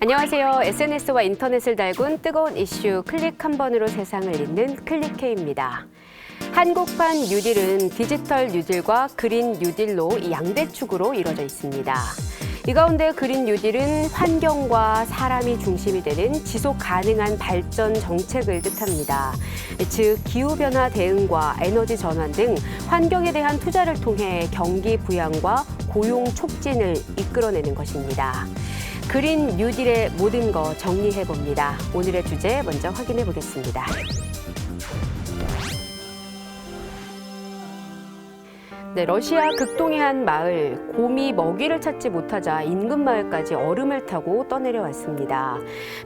안녕하세요. SNS와 인터넷을 달군 뜨거운 이슈 클릭 한 번으로 세상을 잇는 클릭K입니다. 한국판 뉴딜은 디지털 뉴딜과 그린 뉴딜로 이 양대축으로 이루어져 있습니다. 이 가운데 그린 뉴딜은 환경과 사람이 중심이 되는 지속 가능한 발전 정책을 뜻합니다. 즉 기후변화 대응과 에너지 전환 등 환경에 대한 투자를 통해 경기 부양과 고용 촉진을 이끌어내는 것입니다. 그린 뉴딜의 모든 거 정리해봅니다. 오늘의 주제 먼저 확인해 보겠습니다. 네, 러시아 극동의 한 마을, 곰이 먹이를 찾지 못하자 인근 마을까지 얼음을 타고 떠내려왔습니다.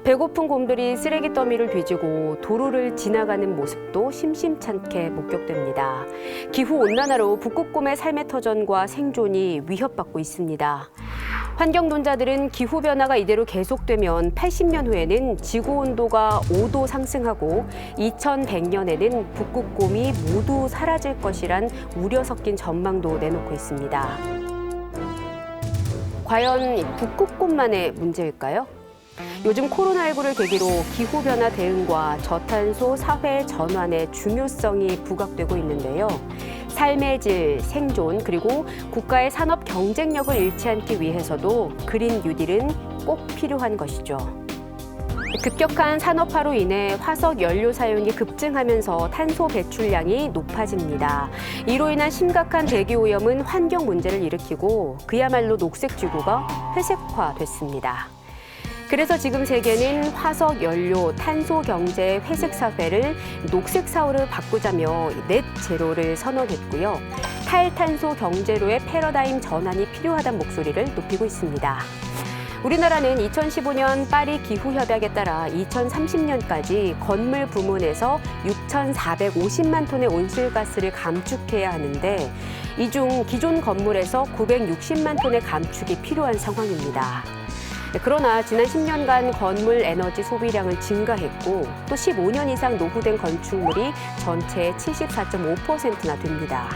배고픈 곰들이 쓰레기 더미를 뒤지고 도로를 지나가는 모습도 심심찮게 목격됩니다. 기후온난화로 북극곰의 삶의 터전과 생존이 위협받고 있습니다. 환경론자들은 기후변화가 이대로 계속되면 80년 후에는 지구온도가 5도 상승하고 2100년에는 북극곰이 모두 사라질 것이란 우려 섞인 전망도 내놓고 있습니다. 과연 북극곰만의 문제일까요? 요즘 코로나19를 계기로 기후변화 대응과 저탄소 사회 전환의 중요성이 부각되고 있는데요. 삶의 질, 생존, 그리고 국가의 산업 경쟁력을 잃지 않기 위해서도 그린 뉴딜은 꼭 필요한 것이죠. 급격한 산업화로 인해 화석 연료 사용이 급증하면서 탄소 배출량이 높아집니다. 이로 인한 심각한 대기 오염은 환경 문제를 일으키고 그야말로 녹색 지구가 회색화됐습니다. 그래서 지금 세계는 화석 연료, 탄소 경제, 회색 사회를 녹색 사회로 바꾸자며 넷 제로를 선언했고요. 탈탄소 경제로의 패러다임 전환이 필요하다는 목소리를 높이고 있습니다. 우리나라는 2015년 파리 기후협약에 따라 2030년까지 건물 부문에서 6,450만 톤의 온실가스를 감축해야 하는데 이 중 기존 건물에서 960만 톤의 감축이 필요한 상황입니다. 그러나 지난 10년간 건물 에너지 소비량은 증가했고 또 15년 이상 노후된 건축물이 전체의 74.5%나 됩니다.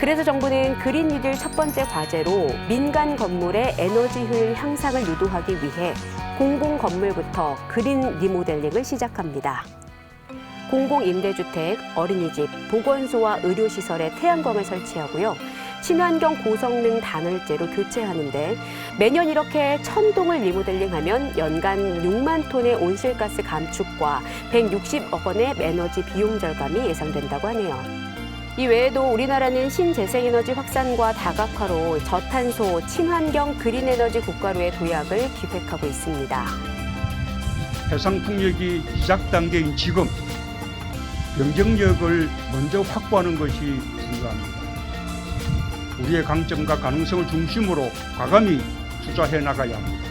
그래서 정부는 그린 뉴딜 첫 번째 과제로 민간 건물의 에너지 효율 향상을 유도하기 위해 공공 건물부터 그린 리모델링을 시작합니다. 공공임대주택, 어린이집, 보건소와 의료시설에 태양광을 설치하고요. 친환경 고성능 단열재로 교체하는데 매년 이렇게 1000동을 리모델링하면 연간 6만 톤의 온실가스 감축과 160억 원의 에너지 비용 절감이 예상된다고 하네요. 이 외에도 우리나라는 신재생에너지 확산과 다각화로 저탄소, 친환경 그린에너지 국가로의 도약을 기획하고 있습니다. 해상풍력이 시작 단계인 지금 경쟁력을 먼저 확보하는 것이 중요합니다. 우리의 강점과 가능성을 중심으로 과감히 투자해 나가야 합니다.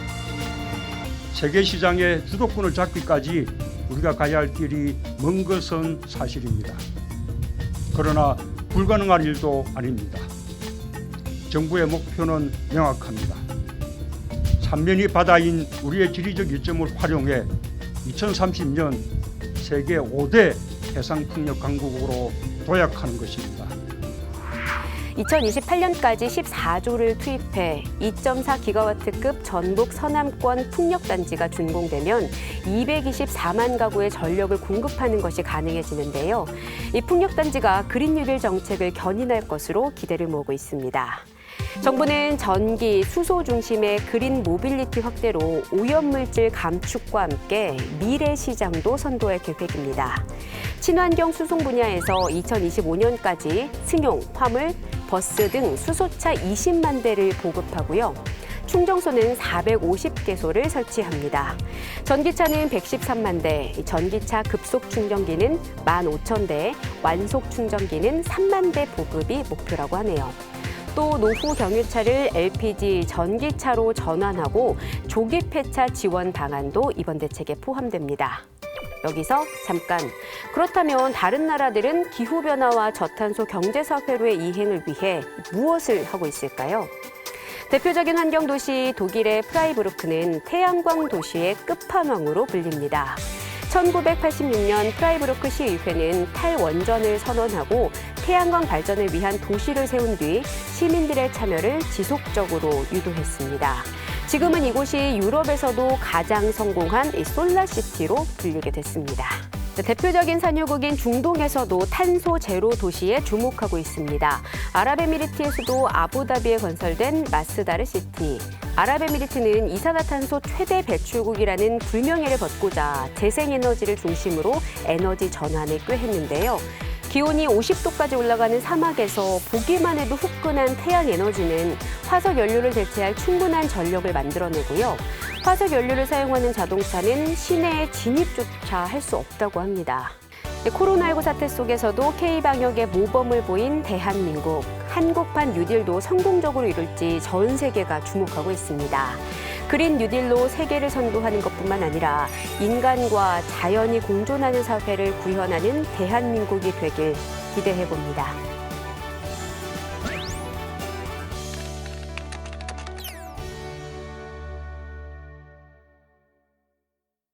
세계 시장의 주도권을 잡기까지 우리가 가야 할 길이 먼 것은 사실입니다. 그러나 불가능한 일도 아닙니다. 정부의 목표는 명확합니다. 삼면이 바다인 우리의 지리적 이점을 활용해 2030년 세계 5대 해상풍력 강국으로 도약하는 것입니다. 2028년까지 14조를 투입해 2.4기가와트급 전북 서남권 풍력단지가 준공되면 224만 가구의 전력을 공급하는 것이 가능해지는데요. 이 풍력단지가 그린 뉴딜 정책을 견인할 것으로 기대를 모으고 있습니다. 정부는 전기, 수소 중심의 그린 모빌리티 확대로 오염물질 감축과 함께 미래 시장도 선도할 계획입니다. 친환경 수송 분야에서 2025년까지 승용, 화물, 버스 등 수소차 20만 대를 보급하고요. 충정소는 450개소를 설치합니다. 전기차는 113만 대, 전기차 급속 충전기는 15,000대, 완속 충전기는 3만 대 보급이 목표라고 하네요. 또 노후 경유차를 LPG 전기차로 전환하고 조기 폐차 지원 방안도 이번 대책에 포함됩니다. 여기서 잠깐, 그렇다면 다른 나라들은 기후변화와 저탄소 경제사회로의 이행을 위해 무엇을 하고 있을까요? 대표적인 환경도시 독일의 프라이부르크는 태양광 도시의 끝판왕으로 불립니다. 1986년 프라이부르크 시의회는 탈원전을 선언하고 태양광 발전을 위한 도시를 세운 뒤 시민들의 참여를 지속적으로 유도했습니다. 지금은 이곳이 유럽에서도 가장 성공한 이 솔라시티로 불리게 됐습니다. 대표적인 산유국인 중동에서도 탄소 제로 도시에 주목하고 있습니다. 아랍에미리트에서도 아부다비에 건설된 마스다르 시티. 아랍에미리트는 이산화탄소 최대 배출국이라는 불명예를 벗고자 재생에너지를 중심으로 에너지 전환에 꾀했는데요. 기온이 50도까지 올라가는 사막에서 보기만 해도 후끈한 태양 에너지는 화석 연료를 대체할 충분한 전력을 만들어내고요. 화석 연료를 사용하는 자동차는 시내에 진입조차 할 수 없다고 합니다. 코로나19 사태 속에서도 K방역의 모범을 보인 대한민국. 한국판 뉴딜도 성공적으로 이룰지 전 세계가 주목하고 있습니다. 그린 뉴딜로 세계를 선도하는 것뿐만 아니라 인간과 자연이 공존하는 사회를 구현하는 대한민국이 되길 기대해 봅니다.